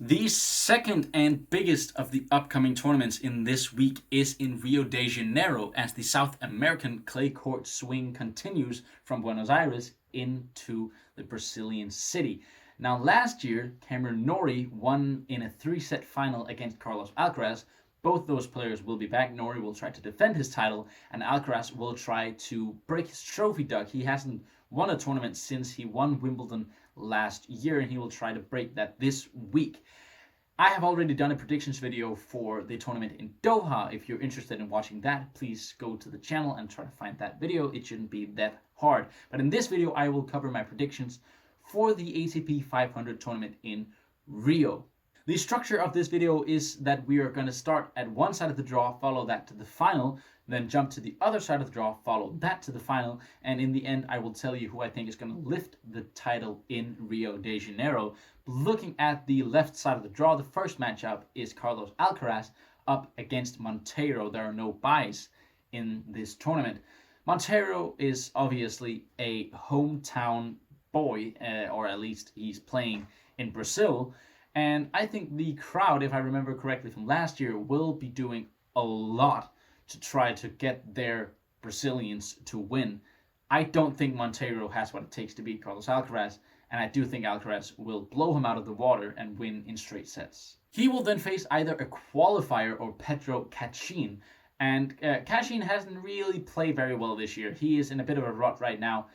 The second and biggest of the upcoming tournaments in this week is in Rio de Janeiro as the South American clay court swing continues from Buenos Aires into the Brazilian city. Now, last year, Cameron Norrie won in a three-set final against Carlos Alcaraz. Both those players will be back. Norrie will try to defend his title, and Alcaraz will try to break his trophy duck. He hasn't won a tournament since he won Wimbledon last year, and he will try to break that this week. I have already done a predictions video for the tournament in Doha. If you're interested in watching that, please go to the channel and try to find that video. It shouldn't be that hard. But in this video, I will cover my predictions for the ATP 500 tournament in Rio. The structure of this video is that we are going to start at one side of the draw, follow that to the final, then jump to the other side of the draw, follow that to the final, and in the end I will tell you who I think is going to lift the title in Rio de Janeiro. Looking at the left side of the draw, the first matchup is Carlos Alcaraz up against Monteiro. There are no buys in this tournament. Monteiro is obviously a hometown boy, or at least he's playing in Brazil. And I think the crowd, if I remember correctly from last year, will be doing a lot to try to get their Brazilians to win. I don't think Monteiro has what it takes to beat Carlos Alcaraz, and I do think Alcaraz will blow him out of the water and win in straight sets. He will then face either a qualifier or Pedro Cachin, and Cachin hasn't really played very well this year. He is in a bit of a rut right now,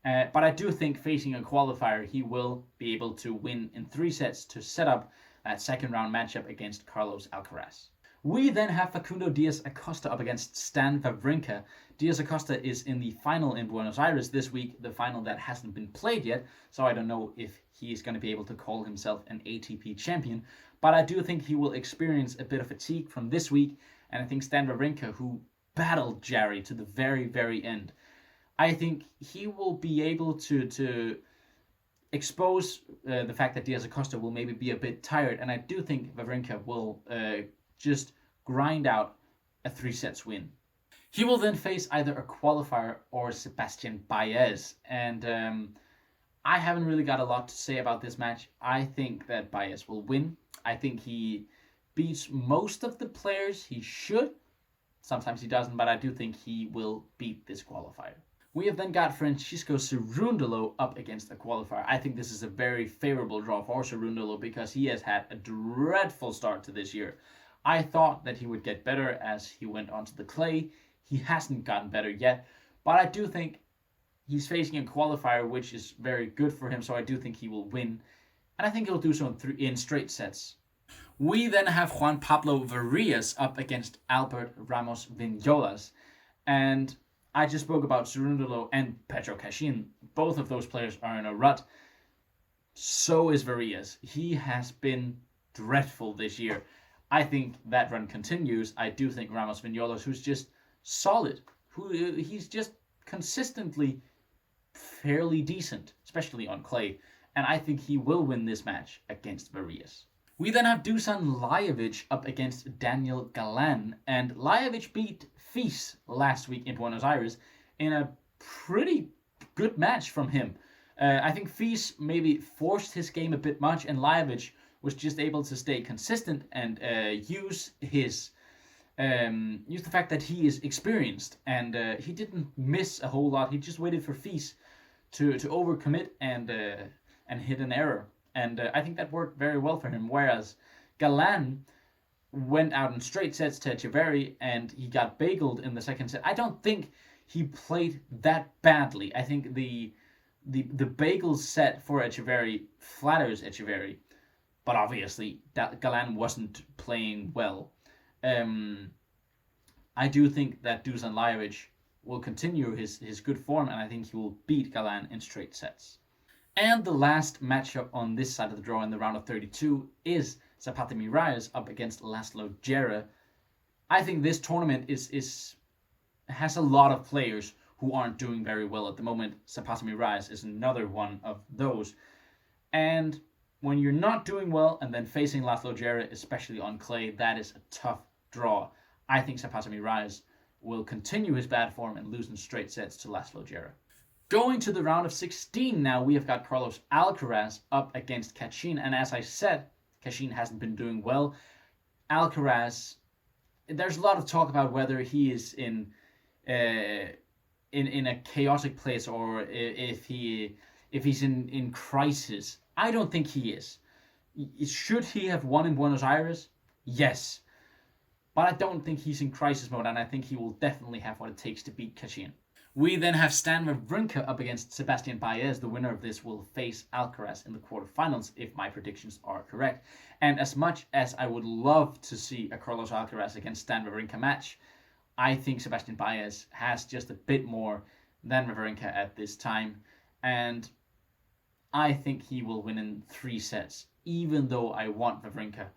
but I do think facing a qualifier, he will be able to win in three sets to set up that second round matchup against Carlos Alcaraz. We then have Facundo Diaz-Acosta up against Stan Wawrinka. Diaz-Acosta is in the final in Buenos Aires this week, the final that hasn't been played yet, so I don't know if he is going to be able to call himself an ATP champion, but I do think he will experience a bit of fatigue from this week, and I think Stan Wawrinka, who battled Jarry to the very, very end, I think he will be able to expose the fact that Diaz-Acosta will maybe be a bit tired, and I do think Wawrinka will just grind out a three sets win. He will then face either a qualifier or Sebastian Baez, and I haven't really got a lot to say about this match. I think that Baez will win. I think he beats most of the players he should. Sometimes he doesn't, but I do think he will beat this qualifier. We have then got Francisco Cerundolo up against a qualifier. I think this is a very favorable draw for Cerundolo because he has had a dreadful start to this year. I thought that he would get better as he went onto the clay. He hasn't gotten better yet, but I do think he's facing a qualifier which is very good for him, so I do think he will win, and I think he'll do so in straight sets. We then have Juan Pablo Varillas up against Albert Ramos Vinolas, and I just spoke about Cerundolo and Pedro Cachin. Both of those players are in a rut. So is Varillas. He has been dreadful this year. I think that run continues. I do think Ramos Vinolas, who's just solid, he's just consistently fairly decent, especially on clay, and I think he will win this match against Varillas. We then have Dusan Lajovic up against Daniel Galan, and Lajovic beat Fils last week in Buenos Aires in a pretty good match from him. I think Fils maybe forced his game a bit much, and Lajovic was just able to stay consistent and use the fact that he is experienced, and he didn't miss a whole lot. He just waited for Fils to overcommit and hit an error. And I think that worked very well for him. Whereas Galan went out in straight sets to Echeverry and he got bageled in the second set. I don't think he played that badly. I think the bagel set for Echeverry flatters Echeverry, but obviously Galan wasn't playing well. I do think that Dusan Lajovic will continue his good form, and I think he will beat Galan in straight sets. And the last matchup on this side of the draw in the round of 32 is Zapata Miralles up against Laslo Djere. I think this tournament has a lot of players who aren't doing very well at the moment. Zapata Miralles is another one of those. And when you're not doing well and then facing Laslo Djere, especially on clay, that is a tough draw. I think Zapata Miralles will continue his bad form and lose in straight sets to Laslo Djere. Going to the round of 16 now, we have got Carlos Alcaraz up against Cachin, and as I said, Cashin hasn't been doing well. Alcaraz, there's a lot of talk about whether he is in a chaotic place or if he's in crisis. I don't think he is. Should he have won in Buenos Aires? Yes. But I don't think he's in crisis mode, and I think he will definitely have what it takes to beat Cashin. We then have Stan Wawrinka up against Sebastian Baez. The winner of this will face Alcaraz in the quarterfinals, if my predictions are correct. And as much as I would love to see a Carlos Alcaraz against Stan Wawrinka match, I think Sebastian Baez has just a bit more than Wawrinka at this time. And I think he will win in 3 sets, even though I want Wawrinka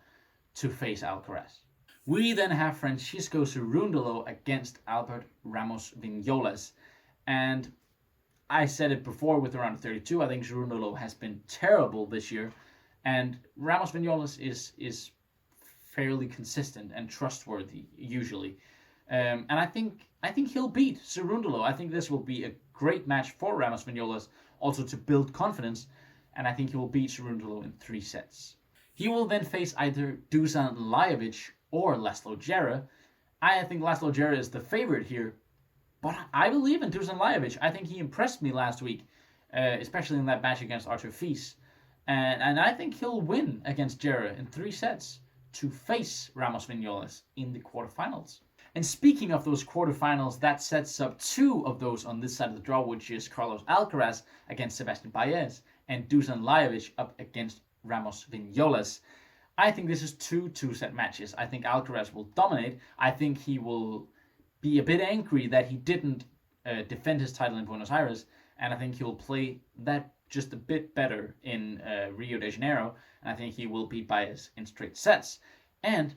to face Alcaraz. We then have Francisco Cerundolo against Albert Ramos Vignolas. And I said it before with around 32, I think Cerundolo has been terrible this year. And Ramos Vignolas is fairly consistent and trustworthy, usually. And I think he'll beat Cerundolo. I think this will be a great match for Ramos Vignolas, also to build confidence. And I think he will beat Cerundolo in 3 sets. He will then face either Dusan Lajovic or Laslo Djere. I think Laslo Djere is the favorite here, but I believe in Dusan Lajovic. I think he impressed me last week, especially in that match against Artur Fils. And I think he'll win against Djere in 3 sets to face Ramos Vignolas in the quarterfinals. And speaking of those quarterfinals, that sets up 2 of those on this side of the draw, which is Carlos Alcaraz against Sebastian Baez and Dusan Lajovic up against Ramos Vignolas. I think this is 2 2-set matches. I think Alcaraz will dominate. I think he will be a bit angry that he didn't defend his title in Buenos Aires, and I think he will play that just a bit better in Rio de Janeiro, and I think he will beat Baez in straight sets. And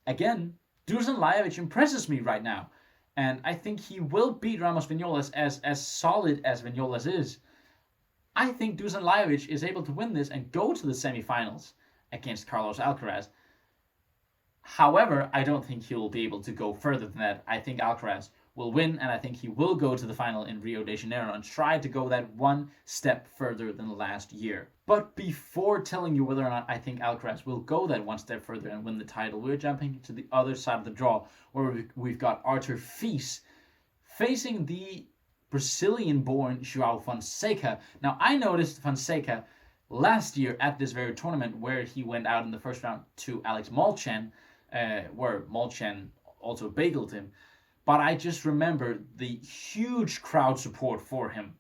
again, Dusan Lajovic impresses me right now, and I think he will beat Ramos Vignolas as solid as Vignolas is. I think Dusan Lajovic is able to win this and go to the semifinals against Carlos Alcaraz. However, I don't think he will be able to go further than that. I think Alcaraz will win, and I think he will go to the final in Rio de Janeiro and try to go that 1 step further than last year. But before telling you whether or not I think Alcaraz will go that 1 step further and win the title, we're jumping to the other side of the draw, where we've got Artur Fils facing the Brazilian-born João Fonseca. Now, I noticed Fonseca last year at this very tournament where he went out in the first round to Alex Molchan, where Molchan also bageled him. But I just remember the huge crowd support for him.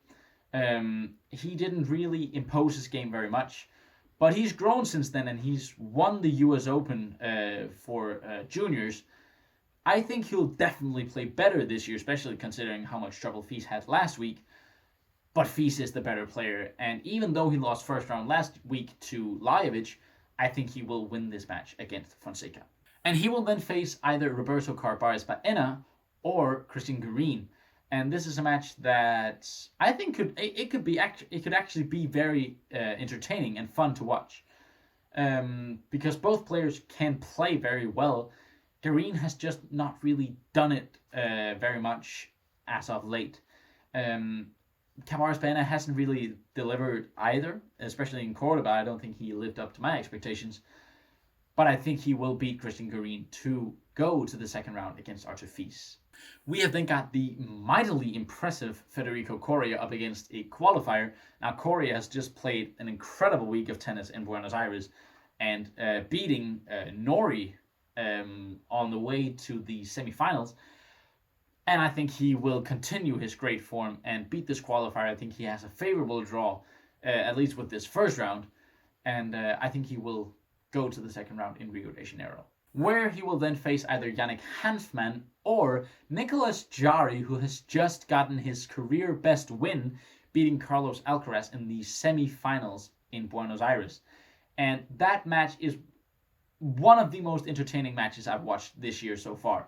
He didn't really impose his game very much, but he's grown since then and he's won the US Open for juniors. I think he'll definitely play better this year, especially considering how much trouble Fils had last week. But Fils is the better player, and even though he lost first round last week to Lajovic, I think he will win this match against Fonseca. And he will then face either Roberto Carbaez Baena or Christian Garin. And this is a match that I think could actually be very entertaining and fun to watch. Because both players can play very well. Garin has just not really done it very much as of late. Carbaez Baena hasn't really delivered either, especially in Cordoba. I don't think he lived up to my expectations. But I think he will beat Christian Garin to go to the second round against Artur Fils. We have then got the mightily impressive Federico Coria up against a qualifier. Now, Coria has just played an incredible week of tennis in Buenos Aires and beating Nori on the way to the semifinals. And I think he will continue his great form and beat this qualifier. I think he has a favorable draw, at least with this first round. And I think he will go to the second round in Rio de Janeiro, where he will then face either Yannick Hanfmann or Nicolas Jarry, who has just gotten his career best win, beating Carlos Alcaraz in the semi-finals in Buenos Aires. And that match is one of the most entertaining matches I've watched this year so far.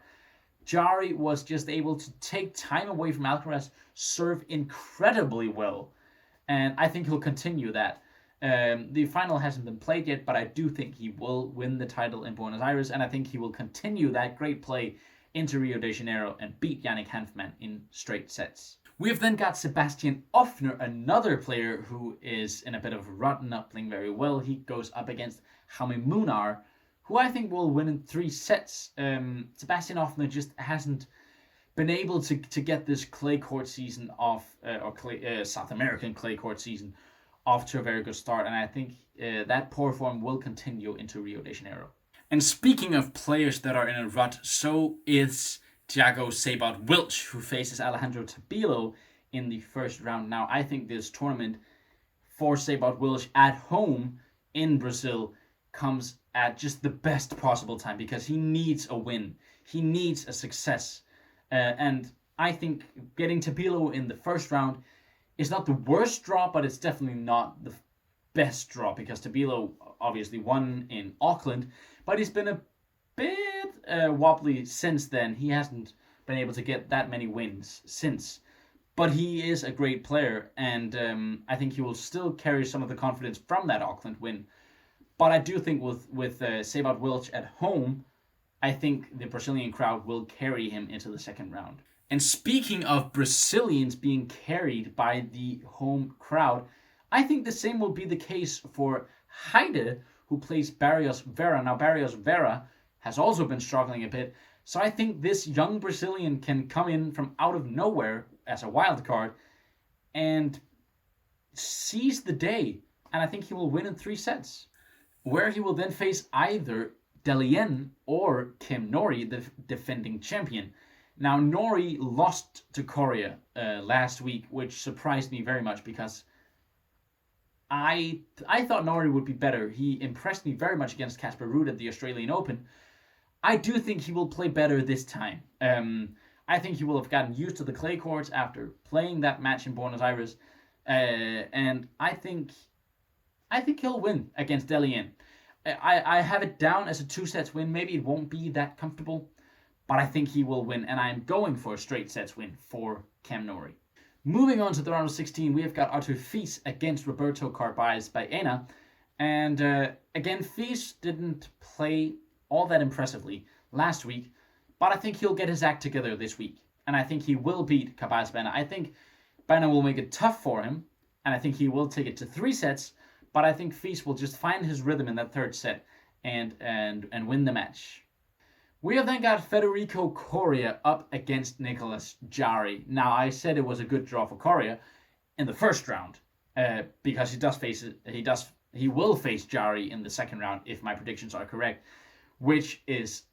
Jarry was just able to take time away from Alcaraz, serve incredibly well, and I think he'll continue that. The final hasn't been played yet, but I do think he will win the title in Buenos Aires, and I think he will continue that great play into Rio de Janeiro and beat Yannick Hanfmann in straight sets. We have then got Sebastian Offner, another player who is in a bit of a rut, not playing very well. He goes up against Jaume Munar, who I think will win in 3 sets. Sebastian Offner just hasn't been able to get this clay court season off, South American clay court season off to a very good start, and I think that poor form will continue into Rio de Janeiro. And speaking of players that are in a rut, so is Thiago Seyboth Wilch, who faces Alejandro Tabilo in the first round. Now, I think this tournament for Seyboth Wilch at home in Brazil comes at just the best possible time because he needs a win. He needs a success. And I think getting Tabilo in the first round is not the worst draw, but it's definitely not the best draw because Tabilo obviously won in Auckland, but he's been a bit wobbly since then. He hasn't been able to get that many wins since. But he is a great player, and I think he will still carry some of the confidence from that Auckland win. But I do think with Seyboth Wilch at home, I think the Brazilian crowd will carry him into the second round. And speaking of Brazilians being carried by the home crowd, I think the same will be the case for Heide, who plays Barrios Vera. Now, Barrios Vera has also been struggling a bit, so I think this young Brazilian can come in from out of nowhere as a wild card and seize the day, and I think he will win in 3 sets, where he will then face either Dellien or Kim Norrie, the defending champion. Now, Norrie lost to Coria last week, which surprised me very much because I thought Norrie would be better. He impressed me very much against Casper Ruud at the Australian Open. I do think he will play better this time. I think he will have gotten used to the clay courts after playing that match in Buenos Aires, and I think he'll win against Dellien. I have it down as a 2 sets win. Maybe it won't be that comfortable, but I think he will win, and I'm going for a straight sets win for Cam Norrie. Moving on to the round of 16, we have got Arthur Fils against Roberto Carballes Baena. And again, Fils didn't play all that impressively last week, but I think he'll get his act together this week. And I think he will beat Carballes Baena. I think Baena will make it tough for him, and I think he will take it to 3 sets, but I think Fils will just find his rhythm in that third set and win the match. We have then got Federico Coria up against Nicolas Jarry. Now, I said it was a good draw for Coria in the first round because he will face Jarry in the second round if my predictions are correct, which is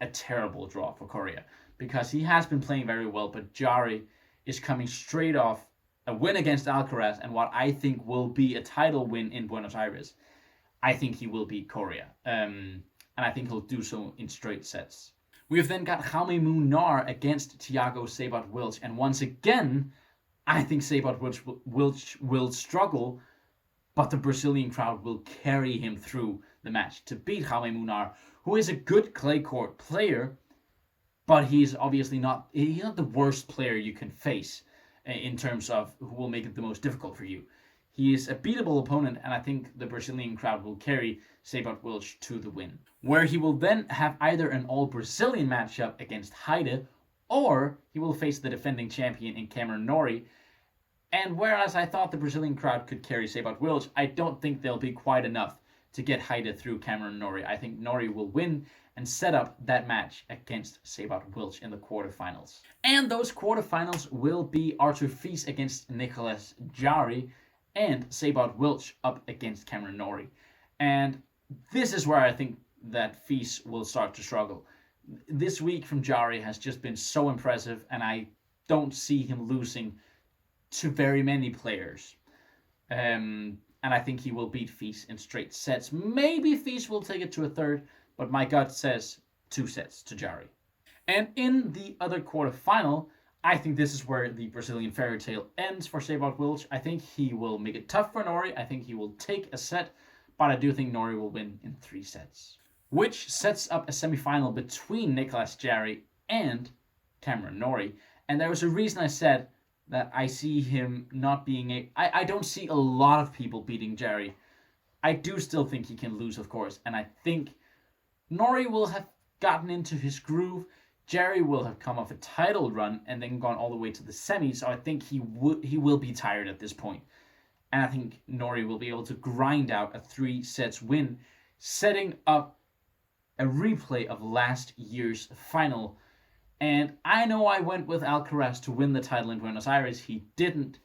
a terrible draw for Coria because he has been playing very well, but Jarry is coming straight off a win against Alcaraz and what I think will be a title win in Buenos Aires. I think he will beat Coria. And I think he'll do so in straight sets. We have then got Jaume Munar against Thiago Seyboth Wilch, and once again, I think Seyboth Wilch will struggle, but the Brazilian crowd will carry him through the match to beat Jaume Munar, who is a good clay court player, but he's obviously not the worst player you can face in terms of who will make it the most difficult for you. He is a beatable opponent, and I think the Brazilian crowd will carry Seyboth Wilch to the win, where he will then have either an all-Brazilian matchup against Heide, or he will face the defending champion in Cameron Norrie. And whereas I thought the Brazilian crowd could carry Seyboth Wilch, I don't think they'll be quite enough to get Heide through Cameron Norrie. I think Norrie will win and set up that match against Seyboth Wilch in the quarterfinals. And those quarterfinals will be Arthur Fils against Nicolas Jarry, and Seyboth Wilch up against Cameron Norrie. And this is where I think that Fils will start to struggle. This week from Jarry has just been so impressive, and I don't see him losing to very many players. And I think he will beat Fils in straight sets. Maybe Fils will take it to a third, but my gut says 2 sets to Jarry. And in the other quarterfinal, I think this is where the Brazilian fairy tale ends for Seyboth Wilch. I think he will make it tough for Norrie. I think he will take a set, but I do think Norrie will win in 3 sets, which sets up a semifinal between Nicolas Jarry and Cameron Norrie. And there was a reason I said that I see him not being I don't see a lot of people beating Jarry. I do still think he can lose, of course, and I think Norrie will have gotten into his groove. Jarry will have come off a title run and then gone all the way to the semis, so I think he will be tired at this point. And I think Norrie will be able to grind out a 3 sets win. setting up a replay of last year's final. And I know I went with Alcaraz to win the title in Buenos Aires. He didn't.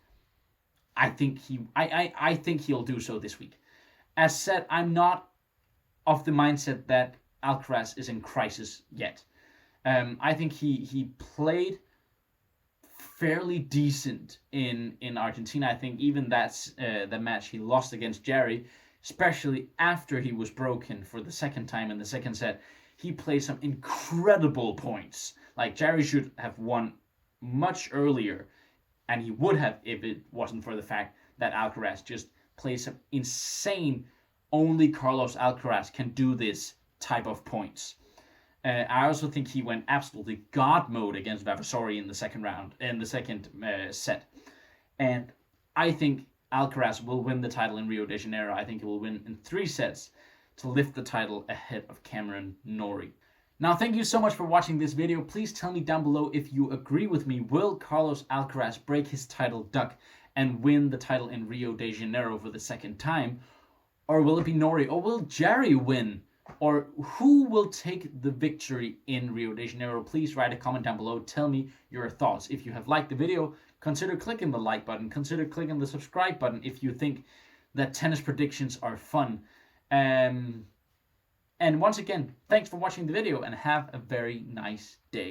I think he'll do so this week. As said, I'm not of the mindset that Alcaraz is in crisis yet. I think he played fairly decent in Argentina. I think even that's the match he lost against Jerry, especially after he was broken for the second time in the second set, he played some incredible points. Like Jerry should have won much earlier, and he would have if it wasn't for the fact that Alcaraz just plays some insane. Only Carlos Alcaraz can do this type of points. I also think he went absolutely god mode against Vavasori in the second round, in the second set. And I think Alcaraz will win the title in Rio de Janeiro. I think he will win in 3 sets to lift the title ahead of Cameron Norrie. Now, thank you so much for watching this video. Please tell me down below if you agree with me. Will Carlos Alcaraz break his title duck and win the title in Rio de Janeiro for the second time? Or will it be Norrie? Or will Jerry win? Or who will take the victory in Rio de Janeiro? Please write a comment down below. Tell me your thoughts. If you have liked the video, consider clicking the like button. Consider clicking the subscribe button if you think that tennis predictions are fun. And once again, thanks for watching the video and have a very nice day.